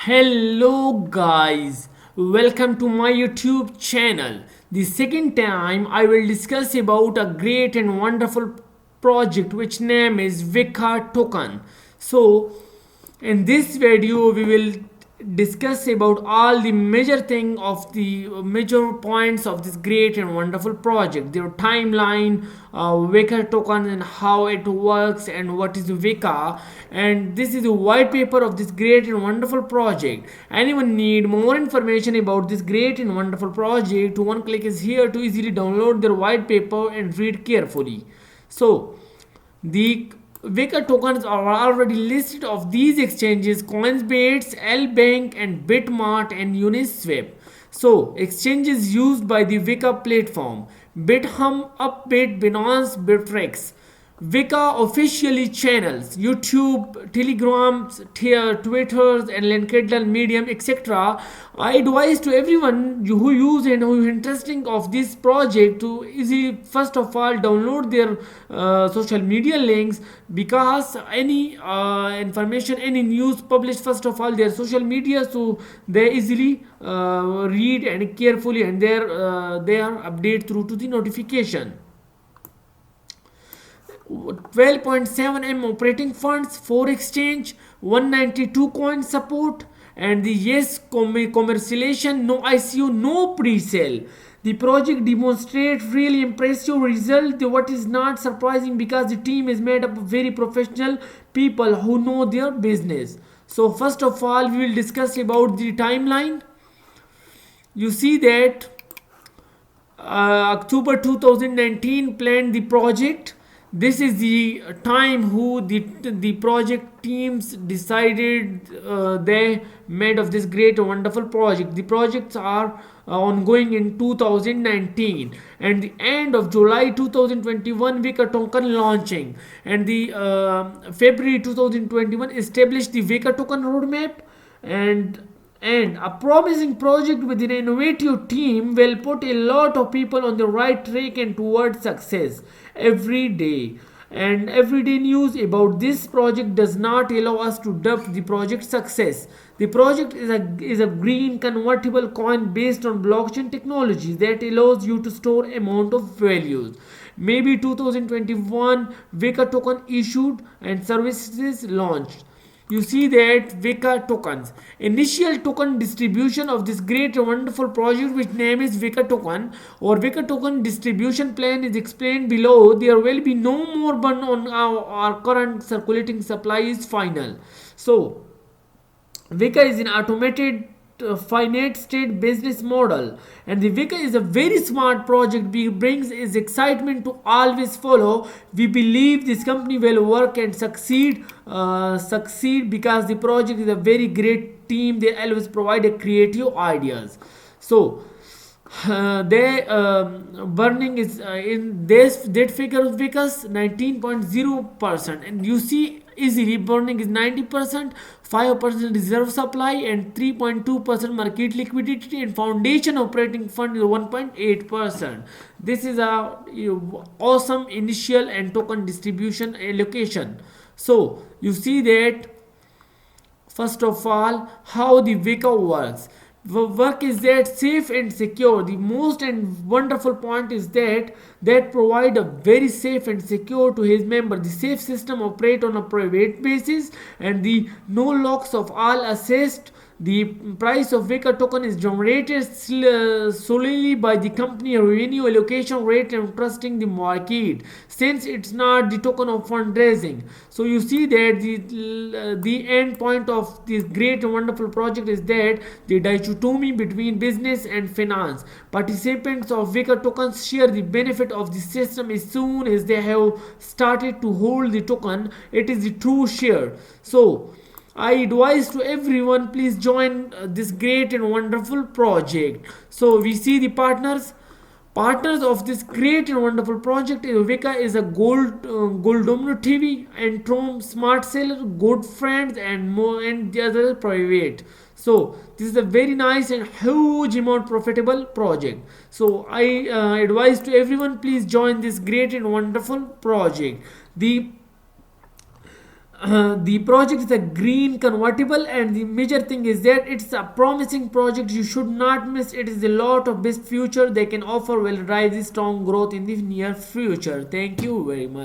Hello guys, welcome to my YouTube channel. The second time I will discuss about a great and wonderful project which name is Vika Token. So in this video we will discuss about all the major thing of the major points of this great and wonderful project, their timeline, Weka token and how it works and what is Weka. And this is the white paper of this great and wonderful project. Anyone need more information about this great and wonderful project, one click is here to easily download their white paper and read carefully. So the Weka tokens are already listed of these exchanges: Coinbase, Lbank, and Bitmart and Uniswap. So exchanges used by the Weka platform: BitHum, Upbit, Binance, Bittrex. Weka officially channels: YouTube, Telegram, Twitter, and LinkedIn, Medium, etc. I advise to everyone who use and who is interested of this project to easily first of all download their social media links, because any information, any news published first of all their social media, so they easily read and carefully and they are update through to the notification. 12.7M operating funds, 4 exchange, 192 coin support, and the yes commercialization, no ICO, no pre-sale. The project demonstrates really impressive result, what is not surprising because the team is made up of very professional people who know their business. So first of all we will discuss about the timeline. You see that October 2019 planned the project. This is the time who the project teams decided, they made of this great wonderful project. The projects are ongoing in 2019, and the end of July 2021 Weka token launching, and the February 2021 established the Weka token roadmap. And a promising project with an innovative team will put a lot of people on the right track and towards success every day. And everyday news about this project does not allow us to doubt the project success. The project is a green convertible coin based on blockchain technology that allows you to store amount of values. Maybe 2021 Weka token issued and services launched. You see that Weka tokens. Initial token distribution of this great and wonderful project, which name is Weka token or Weka token distribution plan, is explained below. There will be no more burn on our current circulating supply is final. So Weka is an automated finite state business model, and the Weka is a very smart project. Brings its excitement to always follow. We believe this company will work and succeed because the project is a very great team. They always provide a creative ideas. So they burning is in this that figure of Vickers 19.0%, and you see easily burning is 90%, 5% reserve supply, and 3.2% market liquidity, and foundation operating fund is 1.8%. This is a awesome initial and token distribution allocation. So you see that first of all how the Weka works. Work is that safe and secure. The most and wonderful point is that provide a very safe and secure to his member. The safe system operate on a private basis, and the no locks of all assessed. The price of Weka token is generated solely by the company revenue allocation rate and trusting the market, since it's not the token of fundraising. So you see that the end point of this great and wonderful project is that the dichotomy between business and finance. Participants of Weka tokens share the benefit of the system as soon as they have started to hold the token. It is the true share. So I advise to everyone, please join this great and wonderful project. So we see the partners of this great and wonderful project. Weka is a gold domino TV, and Trom Smart Seller, Good Friends, and more, and the other private. So this is a very nice and huge amount profitable project. So I advise to everyone, please join this great and wonderful project. The the project is a green convertible, and the major thing is that it's a promising project. You should not miss it. Is a lot of best future they can offer will drive the strong growth in the near future. Thank you very much.